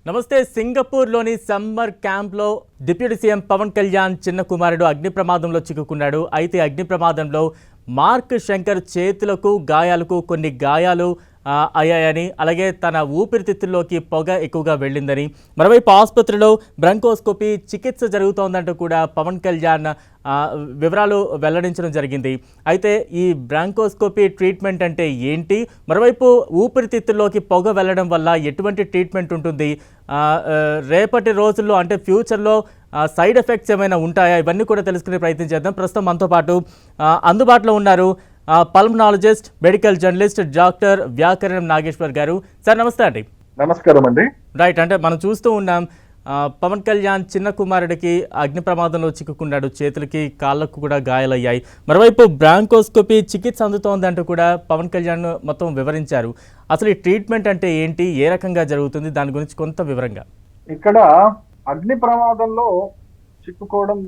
నమస్తే. సింగపూర్లోని సమ్మర్ క్యాంప్లో డిప్యూటీ సీఎం పవన్ కళ్యాణ్ చిన్న కుమారుడు అగ్ని ప్రమాదంలో చిక్కుకున్నాడు. అయితే అగ్ని ప్రమాదంలో మార్క్ శంకర్ చేతులకు గాయాలకు కొన్ని గాయాలు అయ్యాయని, అలాగే తన ఊపిరితిత్తుల్లోకి పొగ ఎక్కువగా వెళ్ళిందని, మరోవైపు ఆసుపత్రిలో బ్రాంకోస్కోపీ చికిత్స జరుగుతోందంటూ కూడా పవన్ కళ్యాణ్ వివరాలు వెల్లడించడం జరిగింది. అయితే ఈ బ్రాంకోస్కోపీ ట్రీట్మెంట్ అంటే ఏంటి, మరోవైపు ఊపిరితిత్తుల్లోకి పొగ వెళ్ళడం వల్ల ఎటువంటి ట్రీట్మెంట్ ఉంటుంది, రేపటి రోజుల్లో అంటే ఫ్యూచర్లో సైడ్ ఎఫెక్ట్స్ ఏమైనా ఉంటాయా, ఇవన్నీ కూడా తెలుసుకునే ప్రయత్నం చేద్దాం. ప్రస్తుతం మనతో పాటు అందుబాటులో ఉన్నారు పల్మనాలజిస్ట్, మెడికల్ జర్నలిస్ట్ డాక్టర్ వ్యాకరణం నాగేశ్వర్ గారు. సార్ నమస్తే అండి. నమస్కారం అండి. రైట్, అంటే మనం చూస్తూ ఉన్నాం పవన్ కళ్యాణ్ చిన్న కుమారుడికి అగ్ని ప్రమాదంలో చిక్కుకున్నాడు, చేతులకి కాళ్ళకు కూడా గాయాలయ్యాయి. మరోవైపు బ్రాంకోస్కోపీ చికిత్స అందుతోందంటూ కూడా పవన్ కళ్యాణ్ మొత్తం వివరించారు. అసలు ఈ ట్రీట్మెంట్ అంటే ఏంటి, ఏ రకంగా జరుగుతుంది, దాని గురించి కొంత వివరంగా. ఇక్కడ అగ్ని ప్రమాదంలో చిక్కుకోవడం,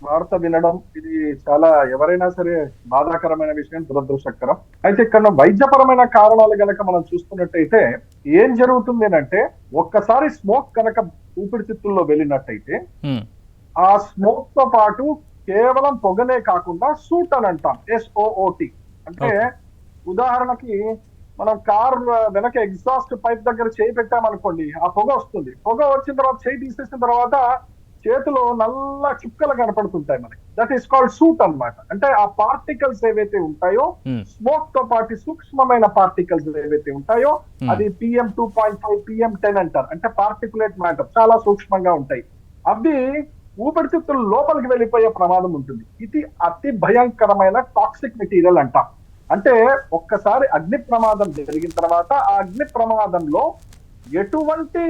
వార్త వినడం, ఇది చాలా ఎవరైనా సరే బాధాకరమైన విషయం, దురదృష్టకరం. అయితే ఇక్కడ వైద్యపరమైన కారణాలు గనక మనం చూస్తున్నట్టయితే ఏం జరుగుతుంది అంటే, ఒక్కసారి స్మోక్ కనుక ఊపిరితిత్తుల్లో వెళ్ళినట్టయితే ఆ స్మోక్ తో పాటు కేవలం పొగనే కాకుండా సూట్ అని అంటాం, SOOT. అంటే ఉదాహరణకి మనం కార్ వెనక ఎగ్జాస్ట్ పైప్ దగ్గర చేయి పెట్టామనుకోండి, ఆ పొగ వస్తుంది. పొగ వచ్చిన తర్వాత చేయి తీసేసిన తర్వాత చేతిలో నల్ల చుక్కలు కనపడుతుంటాయి మనకి. దట్ ఈస్ కాల్డ్ సూట్ అన్నమాట. అంటే ఆ పార్టికల్స్ ఏవైతే ఉంటాయో, స్మోక్ తో పాటు సూక్ష్మమైన పార్టికల్స్ ఏవైతే ఉంటాయో, అది PM2.5 PM10 అంటారు. అంటే పార్టికులేట్ మ్యాటర్, చాలా సూక్ష్మంగా ఉంటాయి. అవి ఊపిరితిత్తుల లోపలికి వెళ్ళిపోయే ప్రమాదం ఉంటుంది. ఇది అతి భయంకరమైన టాక్సిక్ మెటీరియల్ అంటాం. అంటే ఒక్కసారి అగ్ని ప్రమాదం జరిగిన తర్వాత ఆ అగ్ని ప్రమాదంలో ఎటువంటి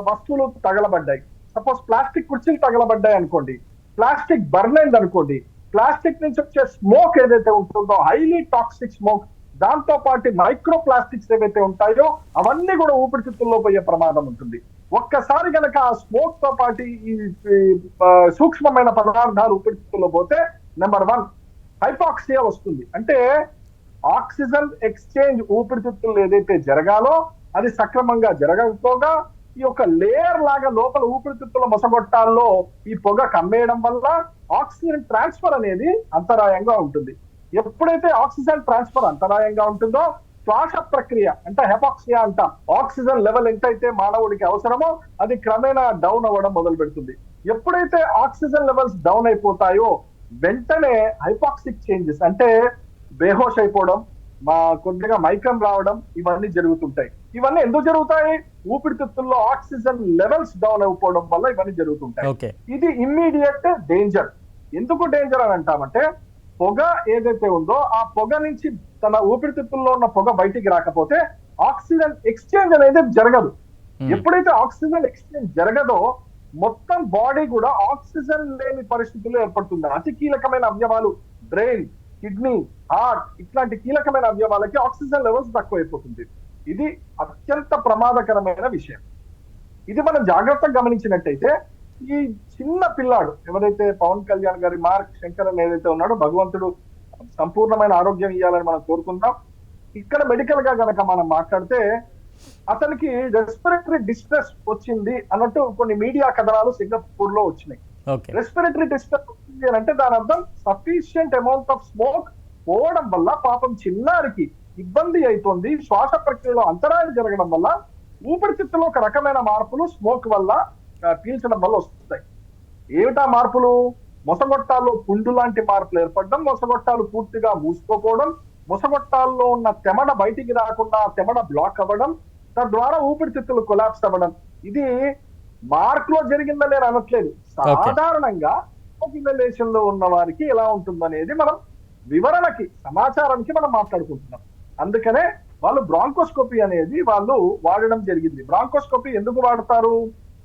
వస్తువులు తగలబడ్డాయి, సపోజ్ ప్లాస్టిక్ కుర్చీలు తగలబడ్డాయి అనుకోండి, ప్లాస్టిక్ బర్న్ అయింది అనుకోండి, ప్లాస్టిక్ నుంచి వచ్చే స్మోక్ ఏదైతే ఉంటుందో హైలీ టాక్సిక్ స్మోక్, దాంతో పాటు మైక్రో ప్లాస్టిక్స్ ఏవైతే ఉంటాయో అవన్నీ కూడా ఊపిరితిత్తుల్లో పోయే ప్రమాదం ఉంటుంది. ఒక్కసారి కనుక ఆ స్మోక్ తో పాటు ఈ సూక్ష్మమైన పదార్థాలు ఊపిరితిత్తుల్లో పోతే నెంబర్ 1 హైపాక్సియా వస్తుంది. అంటే ఆక్సిజన్ ఎక్స్చేంజ్ ఊపిరితిత్తుల్లో ఏదైతే జరగాలో అది సక్రమంగా జరగకపోగా ఈ యొక్క లేయర్ లాగా లోపల ఊపిరితిత్తుల మొసగొట్టాల్లో ఈ పొగ కమ్మేయడం వల్ల ఆక్సిజన్ ట్రాన్స్ఫర్ అనేది అంతరాయంగా ఉంటుంది. ఎప్పుడైతే ఆక్సిజన్ ట్రాన్స్ఫర్ అంతరాయంగా ఉంటుందో శ్వాస ప్రక్రియ అంటే హెపాక్సియా అంటాం. ఆక్సిజన్ లెవెల్ ఎంతైతే మానవుడికి అవసరమో అది క్రమేణా డౌన్ అవ్వడం మొదలు పెడుతుంది. ఎప్పుడైతే ఆక్సిజన్ లెవెల్స్ డౌన్ అయిపోతాయో వెంటనే హైపాక్సిక్ చేంజెస్ అంటే బేహోష్ అయిపోవడం, కొద్దిగా మైకం రావడం, ఇవన్నీ జరుగుతుంటాయి. ఇవన్నీ ఎందుకు జరుగుతాయి? ఊపిరితిత్తుల్లో ఆక్సిజన్ లెవెల్స్ డౌన్ అయిపోవడం వల్ల ఇవన్నీ జరుగుతుంటాయి. ఇది ఇమ్మీడియట్ డేంజర్. ఎందుకు డేంజర్ అని అంటామంటే, పొగ ఏదైతే ఉందో ఆ పొగ నుంచి తన ఊపిరితిత్తుల్లో ఉన్న పొగ బయటికి రాకపోతే ఆక్సిజన్ ఎక్స్చేంజ్ అనేది జరగదు. ఎప్పుడైతే ఆక్సిజన్ ఎక్స్చేంజ్ జరగదో మొత్తం బాడీ కూడా ఆక్సిజన్ లేని పరిస్థితుల్లో ఏర్పడుతుంది. అతి కీలకమైన అవయవాలు బ్రెయిన్, కిడ్నీ, హార్ట్ ఇట్లాంటి కీలకమైన అవయవాలకి ఆక్సిజన్ లెవెల్స్ తక్కువైపోతుంది. ఇది అత్యంత ప్రమాదకరమైన విషయం. ఇది మనం జాగ్రత్తగా గమనించినట్టయితే ఈ చిన్న పిల్లాడు ఎవరైతే పవన్ కళ్యాణ్ గారి మార్క్ శంకర్ అని ఏదైతే ఉన్నాడో, భగవంతుడు సంపూర్ణమైన ఆరోగ్యం ఇవ్వాలని మనం కోరుకుందాం. ఇక్కడ మెడికల్ గా గనక మనం మాట్లాడితే అతనికి రెస్పిరేటరీ డిస్ట్రెస్ వచ్చింది అన్నట్టు కొన్ని మీడియా కథనాలు సింగపూర్ లో వచ్చినాయి. రెస్పిరేటరీ డిస్ట్రెస్ వచ్చింది అని అంటే దాని అర్థం సఫిషియంట్ అమౌంట్ ఆఫ్ స్మోక్ పోవడం వల్ల పాపం చిన్నారికి ఇబ్బంది అవుతుంది, శ్వాస ప్రక్రియలో అంతరాయం జరగడం వల్ల ఊపిరితిత్తులో ఒక రకమైన మార్పులు స్మోక్ వల్ల పీల్చడం వల్ల వస్తాయి. ఏమిటా మార్పులు? మొసగొట్టాల్లో పుండు లాంటి మార్పులు ఏర్పడడం, మొసగొట్టాలు పూర్తిగా మూసుకోపోవడం, మొసగొట్టాల్లో ఉన్న తెమడ బయటికి రాకుండా తెమడ బ్లాక్ అవ్వడం, తద్వారా ఊపిరితిత్తులు కొలాప్స్ అవ్వడం. ఇది మార్క్ లో జరిగిందని నేను అనట్లేదు. సాధారణంగా ఇన్హలేషన్ లో ఉన్న వారికి ఎలా ఉంటుందనేది మనం వివరణకి, సమాచారానికి మనం మాట్లాడుకుంటున్నాం. అందుకనే వాళ్ళు బ్రాంకోస్కోపీ అనేది వాళ్ళు వాడడం జరిగింది. బ్రాంకోస్కోపీ ఎందుకు వాడతారు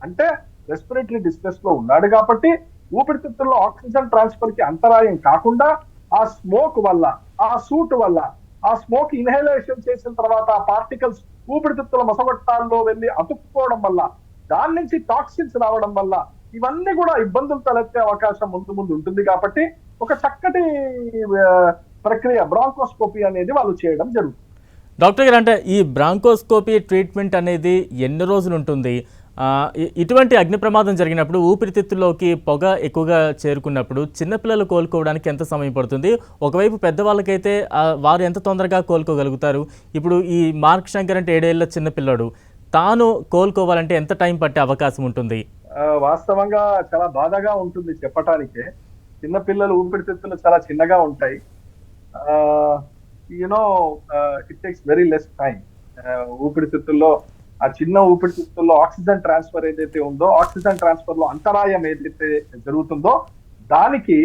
అంటే, రెస్పిరేటరీ డిస్ట్రెస్ లో ఉన్నాడు కాబట్టి ఊపిరితిత్తుల్లో ఆక్సిజన్ ట్రాన్స్ఫర్ కి అంతరాయం కాకుండా ఆ స్మోక్ వల్ల, ఆ సూట్ వల్ల, ఆ స్మోక్ ఇన్హలేషన్ చేసిన తర్వాత ఆ పార్టికల్స్ ఊపిరితిత్తుల మొసగొట్టాల్లో వెళ్ళి అతుక్కుపోవడం వల్ల, దాని నుంచి టాక్సిన్స్ రావడం వల్ల ఇవన్నీ కూడా ఇబ్బందులు తలెత్తే అవకాశం ముందు ఉంటుంది. కాబట్టి ఒక చక్కటి ప్రక్రియ బ్రాంకోస్కోపీ అనేది వాళ్ళు చేయడం జరుగుతుంది. డాక్టర్ గారు, అంటే ఈ బ్రాంకోస్కోపీ ట్రీట్మెంట్ అనేది ఎన్ని రోజులు ఉంటుంది? ఇటువంటి అగ్ని ప్రమాదం జరిగినప్పుడు ఊపిరితిత్తుల్లోకి పొగ ఎక్కువగా చేరుకున్నప్పుడు చిన్నపిల్లలు కోలుకోవడానికి ఎంత సమయం పడుతుంది? ఒకవైపు పెద్దవాళ్ళకైతే వారు ఎంత తొందరగా కోలుకోగలుగుతారు? ఇప్పుడు ఈ మార్క్ శంకర్ అంటే 7 ఏళ్ల చిన్నపిల్లడు, తాను కోలుకోవాలంటే ఎంత టైం పట్టే అవకాశం ఉంటుంది? వాస్తవంగా చాలా బాధగా ఉంటుంది చెప్పటానికే. చిన్నపిల్లలు ఊపిరితిత్తులు చాలా చిన్నగా ఉంటాయి. You know it takes very less time. ఊపిరితిత్తుల్లో, ఆ చిన్న ఊపిరితిత్తుల్లో ఆక్సిజన్ ట్రాన్స్ఫర్ ఏదైతే ఉందో, ఆక్సిజన్ ట్రాన్స్ఫర్ లో అంతరాయం ఏదైతే జరుగుతుందో దానికి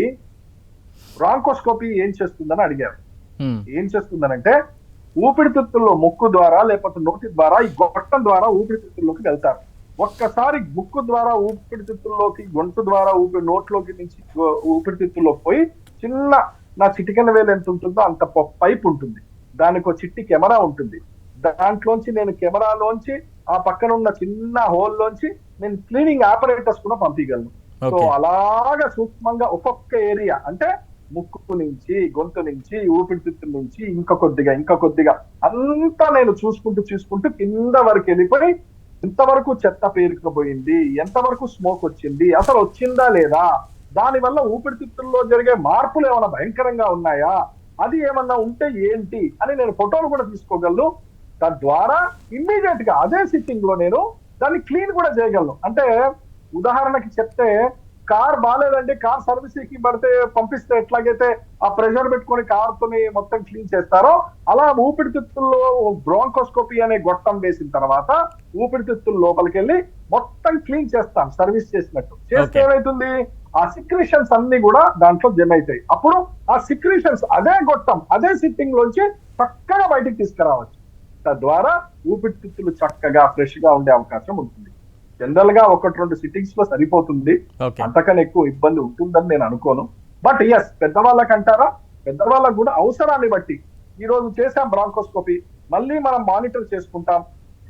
బ్రాంకోస్కోపీ ఏం చేస్తుందని అడిగారు. ఏం చేస్తుందనంటే ఊపిరితిత్తుల్లో ముక్కు ద్వారా లేకపోతే నోటి ద్వారా ఈ గొట్టం ద్వారా ఊపిరితిత్తుల్లోకి వెళ్తారు. ఒక్కసారి ముక్కు ద్వారా ఊపిరితిత్తుల్లోకి, గొంతు ద్వారా నోట్లోకి నుంచి ఊపిరితిత్తుల్లోకి పోయి చిన్న, నా చిటికెన వేలు ఎంత ఉంటుందో అంత పైప్ ఉంటుంది, దానికి ఒక చిట్టి కెమెరా ఉంటుంది. దాంట్లోంచి నేను కెమెరాలోంచి ఆ పక్కన ఉన్న చిన్న హోల్లోంచి నేను క్లీనింగ్ ఆపరేటర్స్ కూడా పంపించగలను. సో అలాగా సూక్ష్మంగా ఒక్కొక్క ఏరియా, అంటే ముక్కు నుంచి, గొంతు నుంచి, ఊపిరితిత్తుల నుంచి ఇంకా కొద్దిగా అంతా నేను చూసుకుంటూ కింద వరకు వెళ్ళిపోయి ఎంతవరకు చెత్త పేరుకుపోయింది, ఎంతవరకు స్మోక్ వచ్చింది, అసలు వచ్చిందా లేదా, దానివల్ల ఊపిరితిత్తుల్లో జరిగే మార్పులు ఏమైనా భయంకరంగా ఉన్నాయా, అది ఏమన్నా ఉంటే ఏంటి అని నేను ఫోటోలు కూడా తీసుకోగలను. తద్వారా ఇమ్మీడియట్ గా అదే సిట్టింగ్ లో నేను దాన్ని క్లీన్ కూడా చేయగలను. అంటే ఉదాహరణకి చెప్తే, కార్ బాగాలేదండి, కార్ సర్వీస్ కి పడితే పంపిస్తే ఎట్లాగైతే ఆ ప్రెషర్ పెట్టుకొని కార్తోని మొత్తం క్లీన్ చేస్తారో, అలా ఊపిరితిత్తుల్లో బ్రాంకోస్కోపీ అనే గొట్టం వేసిన తర్వాత ఊపిరితిత్తుల లోపలికి వెళ్ళి మొత్తం క్లీన్ చేస్తాం సర్వీస్ చేసినట్టు. చేస్తే ఏమైతుంది, ఆ సిక్రీషన్స్ అన్ని కూడా దాంట్లో జమ అవుతాయి. అప్పుడు ఆ సిక్రీషన్స్ అదే గొట్టం, అదే సిట్టింగ్ లోంచి చక్కగా బయటికి తీసుకురావచ్చు. తద్వారా ఊపిరితిత్తులు చక్కగా ఫ్రెష్ గా ఉండే అవకాశం ఉంటుంది. జనరల్ గా 1-2 సిట్టింగ్స్ లో సరిపోతుంది, అంతకన్నా ఎక్కువ ఇబ్బంది ఉంటుందని నేను అనుకోను. బట్ ఎస్, పెద్దవాళ్ళకంటారా, పెద్దవాళ్ళకు కూడా అవసరాన్ని బట్టి ఈ రోజు చేసాం బ్రాంకోస్కోపీ, మళ్ళీ మనం మానిటర్ చేసుకుంటాం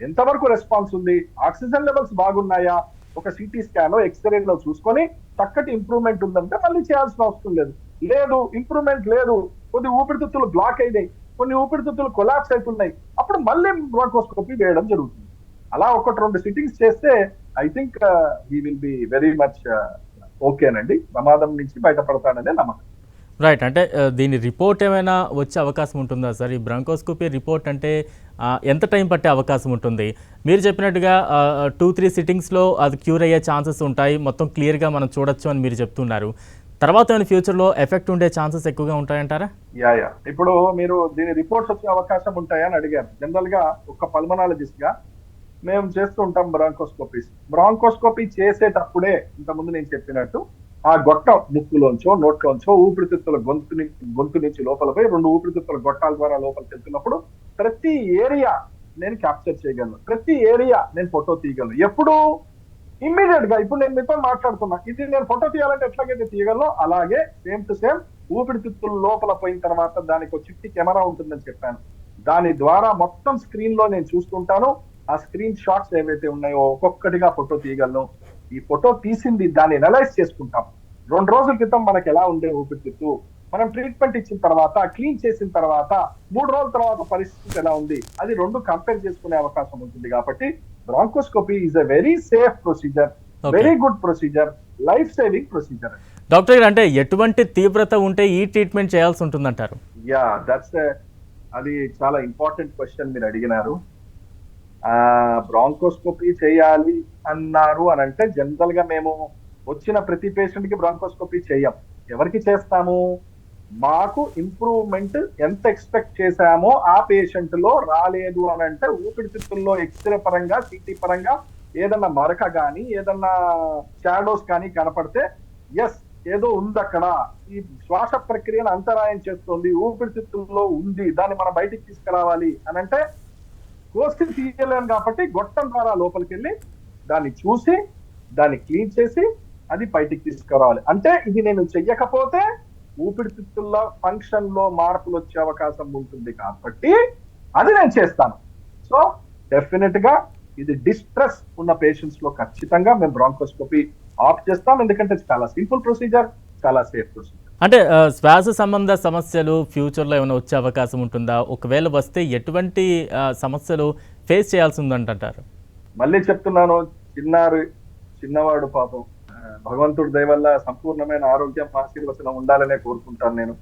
ఎంతవరకు రెస్పాన్స్ ఉంది, ఆక్సిజన్ లెవెల్స్ బాగున్నాయా, ఒక సిటీ స్కాన్, ఎక్స్రే లో చూసుకొని చక్కటి ఇంప్రూవ్మెంట్ ఉందంటే మళ్ళీ చేయాల్సిన అవసరం లేదు. లేదు, ఇంప్రూవ్మెంట్ లేదు, కొన్ని ఊపిరితిత్తులు బ్లాక్ అయినాయి, కొన్ని ఊపిరితిత్తులు కొలాప్స్ అవుతున్నాయి, అప్పుడు మళ్ళీ బ్రాంకోస్కోపీ వేయడం జరుగుతుంది. అలా 1-2 సిట్టింగ్స్ చేస్తే I think he will be very much ఓకేనండి, ప్రమాదం నుంచి బయటపడతాడనే నమ్మకం. రైట్. అంటే దీని రిపోర్ట్ ఏమైనా వచ్చే అవకాశం ఉంటుందా సార్? ఈ బ్రాంకోస్కోపీ రిపోర్ట్ అంటే ఎంత టైం పట్టే అవకాశం ఉంటుంది? మీరు చెప్పినట్టుగా 2-3 సిట్టింగ్స్లో అది క్యూర్ అయ్యే ఛాన్సెస్ ఉంటాయి, మొత్తం క్లియర్గా మనం చూడొచ్చు అని మీరు చెప్తున్నారు. తర్వాత ఏమైనా ఫ్యూచర్లో ఎఫెక్ట్ ఉండే ఛాన్సెస్ ఎక్కువగా ఉంటాయంటారా? యా, ఇప్పుడు మీరు దీని రిపోర్ట్స్ వచ్చే అవకాశం ఉంటాయని అడిగారు. జనరల్ గా ఒక పల్మనాలజిస్ట్ గా మేము చేస్తూ ఉంటాం బ్రాంకోస్కోపీస్. బ్రాంకోస్కోపీ చేసేటప్పుడే ఇంతకుముందు నేను చెప్పినట్టు ఆ గొట్టం ముక్కులోంచో నోట్లోంచో ఊపిరితిత్తుల గొంతు నుంచి లోపల పోయి 2 ఊపిరితిత్తుల గొట్టాల ద్వారా లోపలికి వెళ్తున్నప్పుడు ప్రతి ఏరియా నేను క్యాప్చర్ చేయగలను, ప్రతి ఏరియా నేను ఫోటో తీయగలను. ఎప్పుడు ఇమ్మీడియట్ గా, ఇప్పుడు నేను మీతో మాట్లాడుతున్నా, ఇది నేను ఫోటో తీయాలంటే ఎట్లాగైతే తీయగలను, అలాగే సేమ్ టు సేమ్ ఊపిరితిత్తుల లోపల పోయిన తర్వాత దానికి ఒక చిట్టి కెమెరా ఉంటుందని చెప్పాను. దాని ద్వారా మొత్తం స్క్రీన్ లో నేను చూస్తుంటాను. ఆ స్క్రీన్ షాట్స్ ఏవైతే ఉన్నాయో ఒక్కొక్కటిగా ఫోటో తీయగలను. ఈ ఫోటో తీసింది దాన్ని అనలైజ్ చేసుకుంటాం. 2 రోజుల క్రితం మనకి ఎలా ఉండే ఊపిరితిత్తు, మనం ట్రీట్మెంట్ ఇచ్చిన తర్వాత, క్లీన్ చేసిన తర్వాత 3 రోజుల తర్వాత పరిస్థితి ఎలా ఉంది, అది 2 కంపేర్ చేసుకునే అవకాశం ఉంటుంది. కాబట్టి bronchoscopy is a very safe procedure, very good procedure, life saving procedure. Doctor గారు, అంటే ఎటువంటి తీవ్రత ఉంటే ఈ ట్రీట్మెంట్ చేయాల్సి ఉంటుందంటారు? యా, అది చాలా ఇంపార్టెంట్ క్వశ్చన్ మీరు అడిగినారు. బ్రాంకోస్కోపీ చేయాలి అన్నారు అని అంటే జనరల్ గా మేము వచ్చిన ప్రతి పేషెంట్ కి బ్రాంకోస్కోపీ చేయం. ఎవరికి చేస్తాము, మాకు ఇంప్రూవ్మెంట్ ఎంత ఎక్స్పెక్ట్ చేశామో ఆ పేషెంట్ లో రాలేదు అని అంటే ఊపిరితిత్తుల్లో ఎక్స్రే పరంగా, సిటీ పరంగా ఏదన్నా మరక కానీ, ఏదన్నా షాడోస్ కానీ కనపడితే ఎస్ ఏదో ఉంది అక్కడ, ఈ శ్వాస ప్రక్రియను అంతరాయం చేస్తుంది, ఊపిరితిత్తుల్లో ఉంది, దాన్ని మనం బయటికి తీసుకురావాలి అని అంటే కోసి తీయలేము. కాబట్టి గొట్టం ద్వారా లోపలికి వెళ్ళి దాన్ని చూసి దాన్ని క్లీన్ చేసి అది బయటికి తీసుకురావాలి. అంటే ఇది నేను చెయ్యకపోతే ఊపిరితిత్తుల ఫంక్షన్ లో మార్పులు వచ్చే అవకాశం ఉంటుంది కాబట్టి అది నేను చేస్తాను. సో డెఫినెట్ గా ఇది డిస్ట్రెస్ ఉన్న పేషెంట్స్ లో ఖచ్చితంగా మేము బ్రాంకోస్కోపీ ఆప్ట్ చేస్తాం, ఎందుకంటే చాలా సింపుల్ ప్రొసీజర్, చాలా సేఫ్ ప్రొసీజర్. అంటే శ్వాస సంబంధ సమస్యలు ఫ్యూచర్లో ఏమైనా వచ్చే అవకాశం ఉంటుందా? ఒకవేళ వస్తే ఎటువంటి సమస్యలు ఫేస్ చేయాల్సి ఉందంటారు? మళ్ళీ చెప్తున్నాను, చిన్నవాడు పాపం, భగవంతుడి దయ వల్ల సంపూర్ణమైన ఆరోగ్యం ఆశీర్వచనం ఉండాలనే కోరుకుంటాను నేను.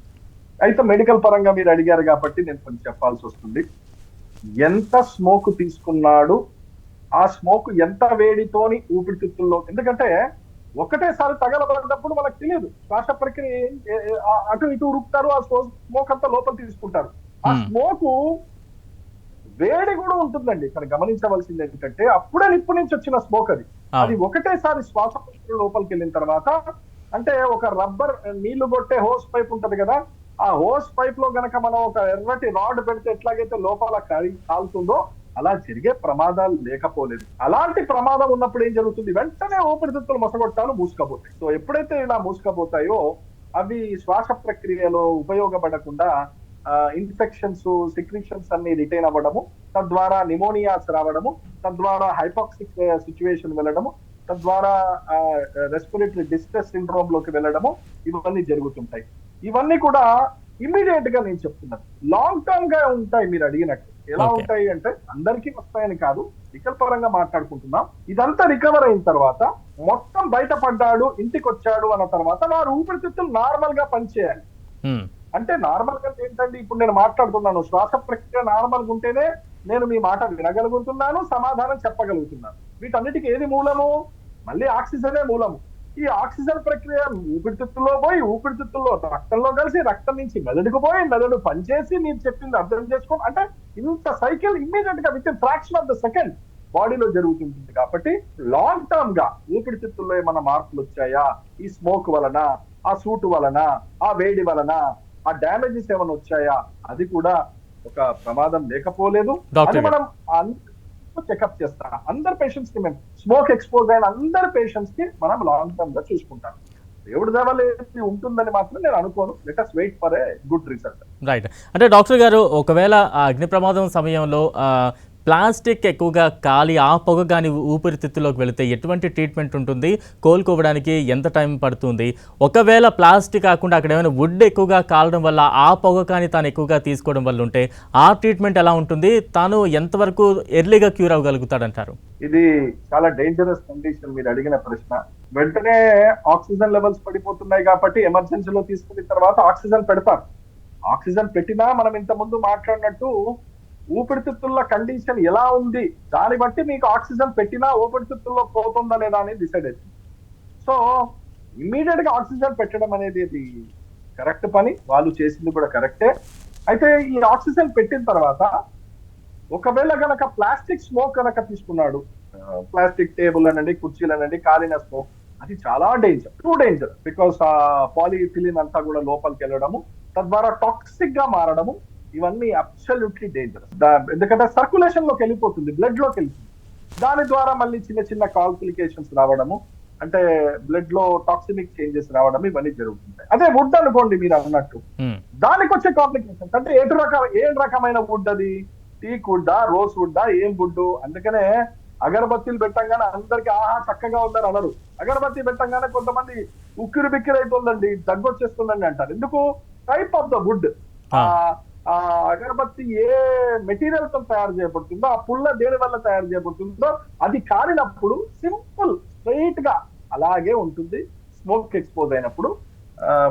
అయితే మెడికల్ పరంగా మీరు అడిగారు కాబట్టి నేను కొంచెం చెప్పాల్సి వస్తుంది. ఎంత స్మోక్ తీసుకున్నాడు, ఆ స్మోక్ ఎంత వేడితోని ఊపిరితిత్తుల్లో, ఎందుకంటే ఒకటేసారి తగలబడినప్పుడు మనకు తెలియదు, శ్వాస ప్రక్రియ అటు ఇటు ఉరుకుతారు, ఆ స్మోక్ అంతా లోపల తీసుకుంటారు. ఆ స్మోక్ వేడి కూడా ఉంటుందండి. ఇక్కడ గమనించవలసింది ఏంటంటే అప్పుడే నిప్పు నుంచి వచ్చిన స్మోక్ అది ఒకటేసారి శ్వాస ప్రక్రియ లోపలికి వెళ్ళిన తర్వాత, అంటే ఒక రబ్బర్ నీళ్లు కొట్టే హోస్ పైప్ ఉంటది కదా, ఆ హోస్ పైప్ లో గనక మనం ఒక ఎర్రటి రాడ్ పెడితే ఎట్లాగైతే లోపల కాలుతుందో అలా జరిగే ప్రమాదాలు లేకపోలేదు. అలాంటి ప్రమాదం ఉన్నప్పుడు ఏం జరుగుతుంది, వెంటనే ఊపిరితిత్తులు మొసగొట్టాలు మూసుకపోతాయి. సో ఎప్పుడైతే ఇలా మూసుకపోతాయో అవి శ్వాస ప్రక్రియలో ఉపయోగపడకుండా ఇన్ఫెక్షన్స్, సిక్రిషన్స్ అన్ని రిటైన్ అవ్వడము, తద్వారా నిమోనియాస్ రావడము, తద్వారా హైపాక్సిక్ సిచ్యువేషన్ వెళ్ళడము, తద్వారా రెస్పిరేటరీ డిస్ట్రెస్ సిండ్రోమ్ లోకి వెళ్ళడము, ఇవన్నీ జరుగుతుంటాయి. ఇవన్నీ కూడా ఇమ్మీడియట్ గా నేను చెప్తున్నాను, లాంగ్ టర్మ్ గా ఉంటాయి. మీరు అడిగినట్టు ఎలా ఉంటాయి అంటే అందరికీ వస్తాయని కాదు, వికల్పరంగా మాట్లాడుకుంటున్నాం. ఇదంతా రికవర్ అయిన తర్వాత మొత్తం బయటపడ్డాడు, ఇంటికి వచ్చాడు అన్న తర్వాత వారు ఊపిరితిత్తులు నార్మల్ గా పనిచేయాలి. అంటే నార్మల్ గా ఏంటండి, ఇప్పుడు నేను మాట్లాడుతున్నాను, శ్వాస ప్రక్రియ నార్మల్ గా ఉంటేనే నేను మీ మాట వినగలుగుతున్నాను, సమాధానం చెప్పగలుగుతున్నాను. వీటన్నిటికీ ఏది మూలము? మళ్ళీ ఆక్సిజనే మూలము. ఈ ఆక్సిజన్ ప్రక్రియ ఊపిరితిత్తుల్లో పోయి, ఊపిరితిత్తుల్లో రక్తంలో కలిసి, రక్తం నుంచి మెదడుకు పోయి, మెదడు పనిచేసి మీరు చెప్పింది అర్థం చేసుకోండి. అంటే ఇంత సైకిల్ ఇమ్మీడియట్ గా with in fraction of the second బాడీలో జరుగుతుంటుంది. కాబట్టి లాంగ్ టర్మ్ గా ఊపిరితిత్తుల్లో ఏమైనా మార్పులు వచ్చాయా, ఈ స్మోక్ వలన, ఆ సూట్ వలన, ఆ వేడి వలన, ఆ డ్యామేజెస్ ఏమైనా వచ్చాయా, అది కూడా ఒక ప్రమాదం లేకపోలేదు. అది మనం చెకప్ చేస్తాం. అందరు పేషెంట్స్ కి మేము స్మోక్ ఎక్స్పోజ్ అయిన అందరు పేషెంట్స్ కి మనం లాంగ్ టర్మ్ గా చూసుకుంటాం. దేవుడి దేవాలు ఉంటుందని మాత్రం నేను అనుకోను. Let us wait for a good result. Right. అంటే డాక్టర్ గారు, ఒకవేళ అగ్ని ప్రమాదం సమయంలో ప్లాస్టిక్ ఎక్కువగా కాలి ఆ పొగ కానీ ఊపిరితిత్తులోకి వెళితే ఎటువంటి ట్రీట్మెంట్ ఉంటుంది, కోలుకోవడానికి ఎంత టైం పడుతుంది? ఒకవేళ ప్లాస్టిక్ కాకుండా అక్కడ ఏమైనా వుడ్ ఎక్కువగా కాలడం వల్ల ఆ పొగ కానీ తాను ఎక్కువగా తీసుకోవడం వల్ల ఉంటే ఆ ట్రీట్మెంట్ ఎలా ఉంటుంది? తాను ఎంతవరకు ఎర్లీగా క్యూర్ అవ్వగలుగుతాడంటారు? ఇది చాలా డేంజరస్ కండిషన్. మీరు అడిగిన ప్రశ్న. వెంటనే ఆక్సిజన్ లెవెల్స్ పడిపోతున్నాయి కాబట్టి ఎమర్జెన్సీలో తీసుకున్న తర్వాత ఆక్సిజన్ పెడతారు. ఆక్సిజన్ పెట్టినా మనం ఇంత ముందు మాట్లాడినట్టు ఊపిరితిత్తుల కండిషన్ ఎలా ఉంది దాన్ని బట్టి మీకు ఆక్సిజన్ పెట్టినా ఊపిరితిత్తుల్లో పోతుందా లేదా అనేది డిసైడ్ అవుతుంది. సో ఇమ్మీడియట్ గా ఆక్సిజన్ పెట్టడం అనేది అది కరెక్ట్ పని, వాళ్ళు చేసింది కూడా కరెక్టే. అయితే ఈ ఆక్సిజన్ పెట్టిన తర్వాత ఒకవేళ గనక ప్లాస్టిక్ స్మోక్ కనుక తీసుకున్నాడు, ప్లాస్టిక్ టేబుల్ అనండి, కుర్చీలు అనండి, కాలిన స్మోక్, అది చాలా డేంజర్, టూ డేంజర్. బికాస్ ఆ పాలిథిలిన్ అంతా కూడా లోపలికి వెళ్ళడము, తద్వారా టాక్సిక్ గా మారడము, ఇవన్నీ అబ్సల్యూట్లీ డేంజరస్. ఎందుకంటే సర్క్యులేషన్ లోకి వెళ్ళిపోతుంది, బ్లడ్ లోకి వెళ్తుంది. దాని ద్వారా మళ్ళీ చిన్న చిన్న కాంప్లికేషన్స్ రావడము, అంటే బ్లడ్ లో టాక్సిమిక్ చేంజెస్ రావడం, ఇవన్నీ జరుగుతుంటాయి. అదే వుడ్ అనుకోండి మీరు అన్నట్టు, దానికి వచ్చే కాంప్లికేషన్స్ అంటే ఏ రకమైన వుడ్, అది టీక్ వుడ్డా, రోజ్ వుడ్డా, ఏం వుడ్? అందుకనే అగరబత్తీలు పెట్టంగానే అందరికి ఆహా చక్కగా ఉందని అనరు. అగరబత్తి పెట్టంగానే కొంతమంది ఉక్కిరి బిక్కిరి అవుతుందండి, దగ్గు వచ్చేస్తుందండి అంటారు. ఎందుకు? Type of the wood. ఆ అగరబత్తి ఏ మెటీరియల్ తో తయారు చేయబడుతుందో, ఆ పుల్ల దేని వల్ల తయారు చేయబడుతుందో, అది కాలినప్పుడు సింపుల్ స్ట్రైట్ గా అలాగే ఉంటుంది. స్మోక్ ఎక్స్పోజ్ అయినప్పుడు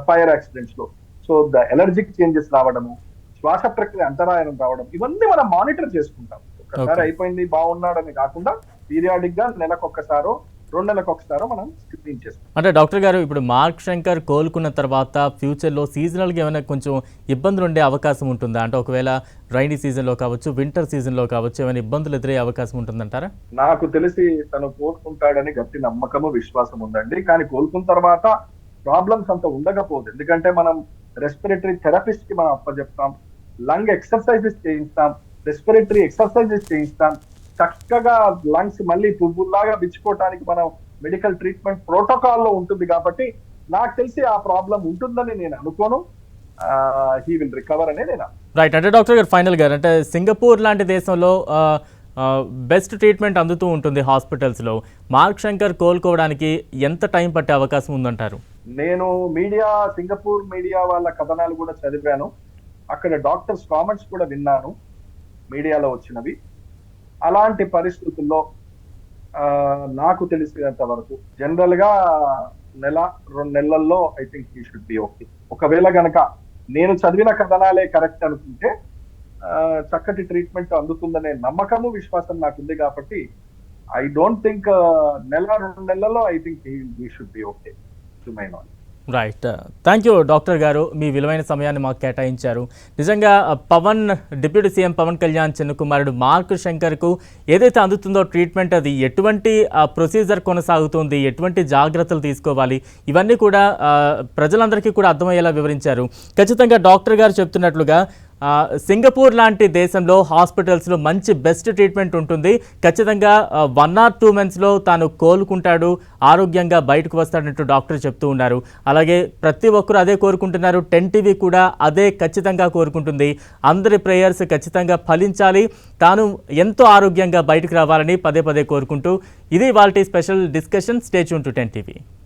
ఫైర్ యాక్సిడెంట్స్ లో సో ద ఎలర్జిక్ చేంజెస్ రావడము, శ్వాస ప్రక్రియ అంతరాయం రావడం, ఇవన్నీ మనం మానిటర్ చేసుకుంటాం. ఒక్కసారి అయిపోయింది బాగున్నాడని కాకుండా పీరియాడిక్ గా నెలకొకసారో 2 నెలలకు ఒకసారో మనం స్క్రీన్ చేస్తాం. అంటే డాక్టర్ గారు, ఇప్పుడు మార్క్ శంకర్ కోలుకున్న తర్వాత ఫ్యూచర్లో సీజనల్గా ఏమైనా కొంచెం ఇబ్బందులు ఉండే అవకాశం ఉంటుందా? అంటే ఒకవేళ రైనీ సీజన్లో కావచ్చు, వింటర్ సీజన్లో కావచ్చు, ఏమైనా ఇబ్బందులు ఎదురయ్యే అవకాశం ఉంటుందంటారా? నాకు తెలిసి తను కోలుకుంటాడని గట్టి నమ్మకము, విశ్వాసం ఉందండి. కానీ కోలుకున్న తర్వాత ప్రాబ్లమ్స్ అంత ఉండకపోదు. ఎందుకంటే మనం రెస్పిరేటరీ థెరపిస్ట్ కి మనం అప్పచెప్తాం, లంగ్ ఎక్సర్సైజెస్ చేయిస్తాం, రెస్పిరేటరీ ఎక్సర్సైజెస్ చేయిస్తాం. చక్కగా లంగ్స్ మళ్ళీ పువ్వుల్లాగా విచ్చుకోవటానికి మనం మెడికల్ ట్రీట్మెంట్ ప్రోటోకాల్ లో ఉంటుంది. కాబట్టి నాకు తెలిసి ఆ ప్రాబ్లం ఉంటుందని నేను అనుకోను. హీ విల్ రికవర్ అనే నేను. రైట్. అంటే డాక్టర్ గారు, ఫైనల్ గా అంటే సింగపూర్ లాంటి దేశంలో బెస్ట్ ట్రీట్మెంట్ అందుతూ ఉంటుంది హాస్పిటల్స్లో. మార్క్ శంకర్ కోలుకోవడానికి ఎంత టైం పట్టే అవకాశం ఉందంటారు? నేను సింగపూర్ మీడియా వాళ్ళ కథనాలు కూడా చదివాను. అక్కడ డాక్టర్స్ కామెంట్స్ కూడా విన్నాను, మీడియాలో వచ్చినవి. అలాంటి పరిస్థితుల్లో ఆ, నాకు తెలిసినంత వరకు జనరల్ గా నెల 2 నెలల్లో ఐ థింక్ ఈ షుడ్ బి ఓకే. ఒకవేళ గనక నేను చదివిన కథనాలే కరెక్ట్ అనుకుంటే ఆ, చక్కటి ట్రీట్మెంట్ అందుతుందనే నమ్మకము, విశ్వాసం నాకుంది. కాబట్టి ఐ డోంట్ థింక్ 2 నెలల్లో ఐ థింక్ ఈ should be okay to my knowledge. Right. Thank you doctor గారు, మీ విలువైన సమయాన్ని మాకు కేటాయించారు. నిజంగా డిప్యూటీ సీఎం పవన్ కళ్యాణ్ చిన్న కుమారుడు మార్క్ శంకర్కు ఏదైతే అందుతుందో ట్రీట్మెంట్, అది ఎటువంటి ప్రొసీజర్ కొనసాగుతుంది, ఎటువంటి జాగ్రత్తలు తీసుకోవాలి, ఇవన్నీ కూడా ప్రజలందరికీ కూడా అర్థమయ్యేలా వివరించారు. ఖచ్చితంగా డాక్టర్ గారు చెప్తున్నట్లుగా సింగపూర్ లాంటి దేశంలో హాస్పిటల్స్లో మంచి బెస్ట్ ట్రీట్మెంట్ ఉంటుంది. ఖచ్చితంగా 1 or 2 monthsలో తాను కోలుకుంటాడు, ఆరోగ్యంగా బయటకు వస్తాడంటూ డాక్టర్ చెప్తూ ఉన్నారు. అలాగే ప్రతి ఒక్కరూ అదే కోరుకుంటున్నారు. 10 TV కూడా అదే ఖచ్చితంగా కోరుకుంటుంది. అందరి ప్రేయర్స్ ఖచ్చితంగా ఫలించాలి, తాను ఎంతో ఆరోగ్యంగా బయటకు రావాలని పదే పదే కోరుకుంటూ ఇది వాళ్ళ special discussion. Stay tune to 10 TV.